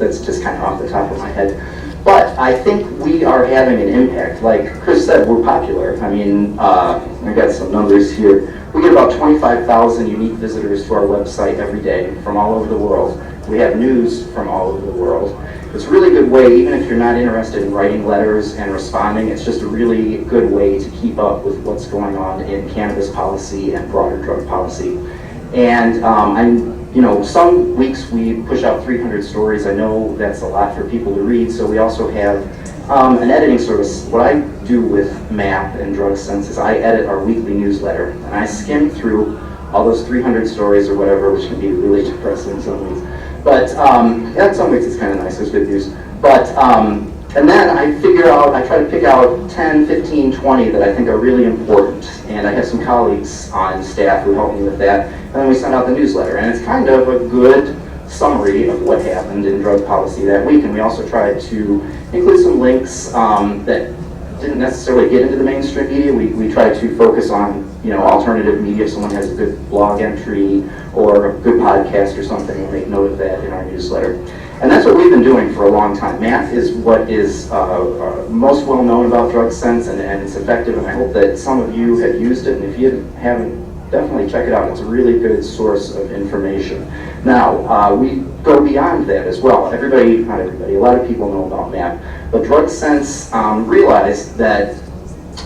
that's just kind of off the top of my head. But I think we are having an impact. Like Chris said, we're popular. I mean, I got some numbers here. We get about 25,000 unique visitors to our website every day from all over the world. We have news from all over the world. It's a really good way, even if you're not interested in writing letters and responding, it's just a really good way to keep up with what's going on in cannabis policy and broader drug policy. And some weeks we push out 300 stories. I know that's a lot for people to read, so we also have an editing service. What I do with MAP and Drug Sense is I edit our weekly newsletter, and I skim through all those 300 stories or whatever, which can be really depressing in some ways. But in some ways it's kind of nice, there's good news. But, and then I try to pick out 10, 15, 20 that I think are really important. And I have some colleagues on staff who help me with that. And then we send out the newsletter. And it's kind of a good summary of what happened in drug policy that week. And we also try to include some links that didn't necessarily get into the mainstream media. We try to focus on alternative media. If someone has a good blog entry or a good podcast or something, we'll make note of that in our newsletter. And that's what we've been doing for a long time. MAP is what is most well known about Drug Sense, and it's effective, and I hope that some of you have used it, and if you haven't, definitely check it out. It's a really good source of information. Now, we go beyond that as well. Not everybody, a lot of people know about MAP, but Drug Sense realized that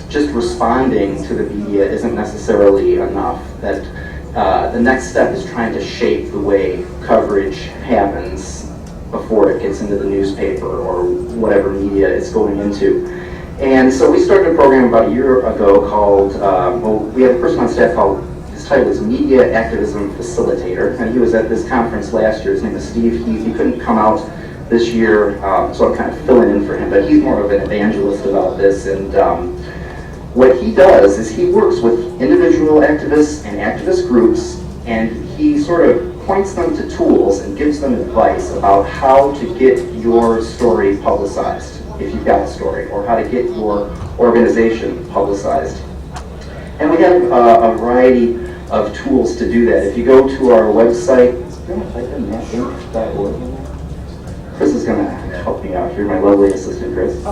just responding to the media isn't necessarily enough, that the next step is trying to shape the way coverage happens before it gets into the newspaper or whatever media it's going into. And so we started a program about a year ago called, we have a person on staff called, his title is Media Activism Facilitator, and he was at this conference last year. His name is Steve Heath. He couldn't come out this year, so I'm kind of filling in for him, but he's more of an evangelist about this. And what he does is he works with individual activists and activist groups, and he sort of points them to tools and gives them advice about how to get your story publicized, if you've got a story, or how to get your organization publicized. And we have a variety of tools to do that. If you go to our website, Chris is going to help me out here, my lovely assistant, Chris.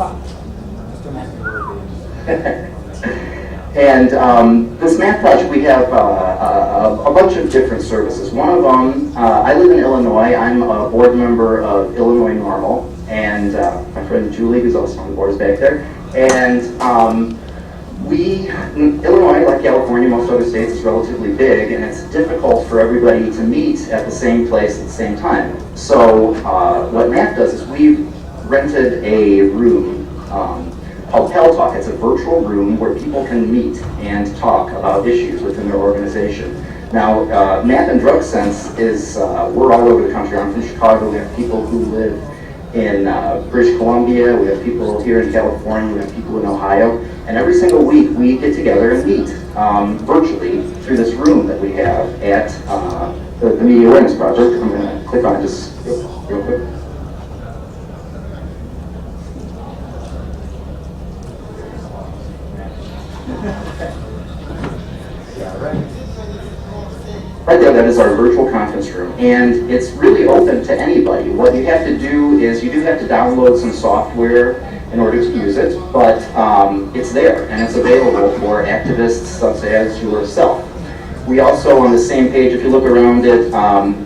And this MAP project, we have a bunch of different services. One of them, I live in Illinois. I'm a board member of Illinois Normal, and my friend Julie, who's also on the board, is back there. And Illinois, like California, most other states, is relatively big, and it's difficult for everybody to meet at the same place at the same time. So what MAP does is we've rented a room called Pal Talk. It's a virtual room where people can meet and talk about issues within their organization. Now, MAP and Drug Sense is, we're all over the country. I'm from Chicago. We have people who live in British Columbia. We have people here in California. We have people in Ohio. And every single week we get together and meet virtually through this room that we have at the Media Awareness Project. I'm going to click on it just real quick. Right there, that is our virtual conference room, and it's really open to anybody. What you have to do is you do have to download some software in order to use it, but it's there, and it's available for activists such as yourself. We also, on the same page, if you look around it,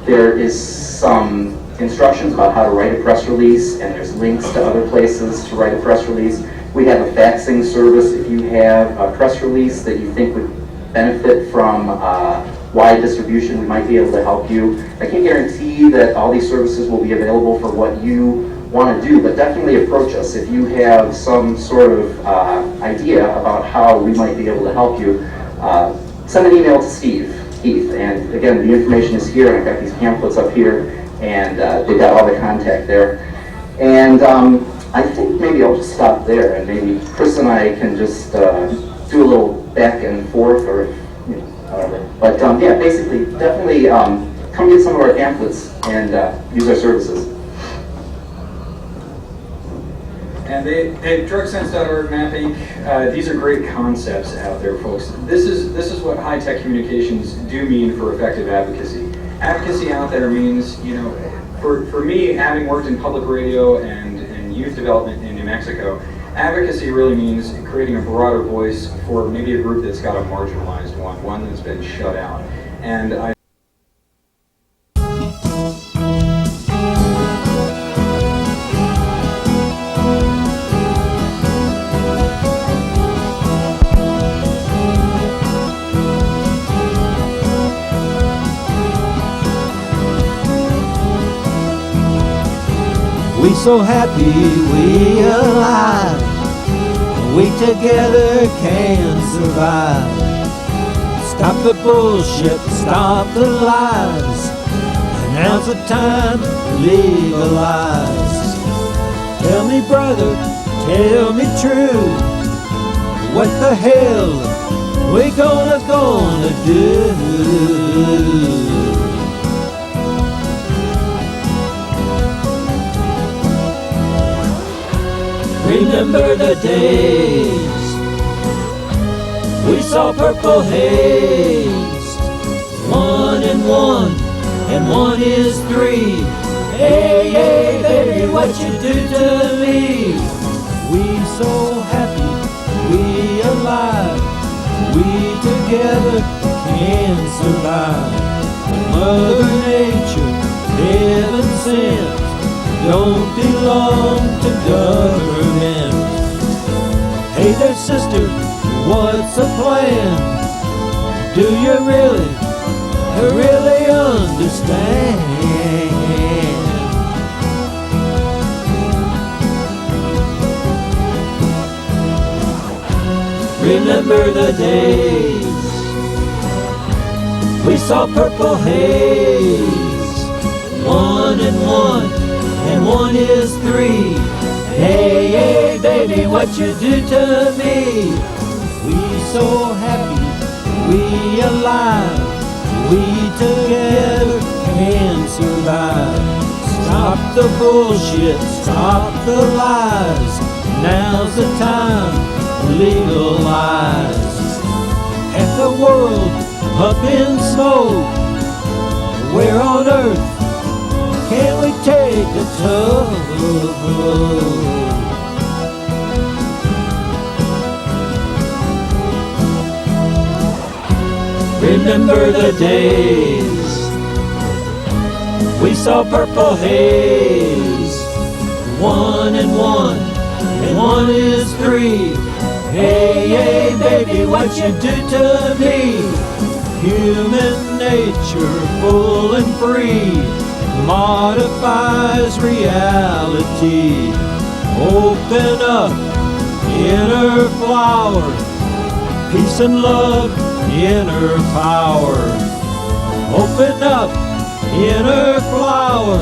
there is some instructions about how to write a press release, and there's links to other places to write a press release. We have a faxing service. If you have a press release that you think would benefit from wide distribution, we might be able to help you. I can't guarantee that all these services will be available for what you want to do, but definitely approach us if you have some sort of idea about how we might be able to help you. Send an email to Steve Heath, and again, the information is here. I've got these pamphlets up here, and they've got all the contact there. And I think maybe I'll just stop there, and maybe Chris and I can just do a little back and forth, or whatever. But yeah, basically, definitely come get some of our pamphlets and use our services. And at drugsense.org, MAP Inc., these are great concepts out there, folks. This is what high-tech communications do mean for effective advocacy. Advocacy out there means, For me, having worked in public radio and youth development in New Mexico, advocacy really means creating a broader voice for maybe a group that's got a marginalized one that's been shut out. And we so happy we alive, we together can survive. Stop the bullshit, stop the lies, and now's the time to legalize. Tell me brother, tell me true, what the hell we gonna do? Remember the days we saw purple haze, 1 and 1 is 3. Hey, hey, baby, what you do to me? We so happy, we alive, we together can survive. Mother Nature, heaven sent, don't belong to government. Hey there sister, what's the plan? Do you really understand? Remember the days we saw purple haze, 1 and 1 is 3. Hey, hey, baby, what you do to me? We so happy, we alive, we together can survive. Stop the bullshit, stop the lies, now's the time to legalize. Half the world up in smoke, where on earth can we take a tug? Remember the days we saw purple haze, 1 and 1 is 3. Hey, hey, baby, what you do to me? Human nature full and free modifies reality. Open up, inner flower, peace and love, inner power. Open up, inner flower,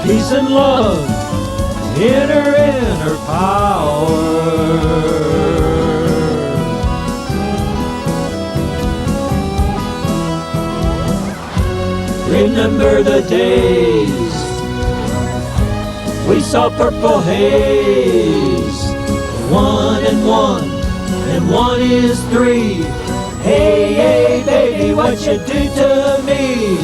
peace and love, inner power. Remember the days we saw purple haze, 1 and 1 is 3. Hey, hey, baby, what you do to me?